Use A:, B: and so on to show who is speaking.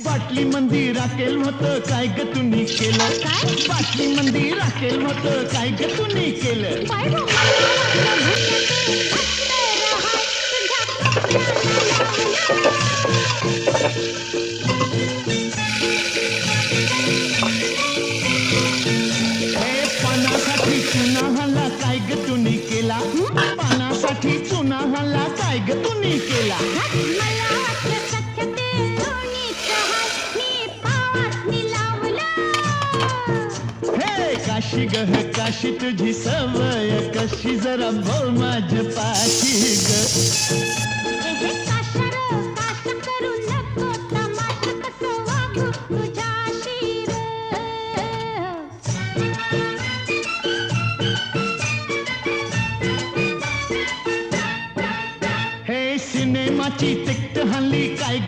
A: बाटली मंदी राखेल होतं काय ग तुम्ही केलं
B: काय?
A: बाटली मंदी राखेल होतं काय ग तुम्ही केलं
B: बाय गं, मला वाटलं भुताचं भस्तर हाय तुझ्या कपड्याला
A: हे पानासाठी चुना हल्ला काय ग तुम्ही केला पानासाठी चुना हल्ला काय ग तुम्ही केला
B: मला वाटलं सख्य ते लोणीचं हाय मी पावासनी लावलं
A: हे काशी ग हे काशी तुझी सवय कशी जरा बोल माझ्या पाशी ग
B: हे काशर काश करू नको तमाशा कसं वागू तुझ्याशी रे
A: हे सिनेमाची ते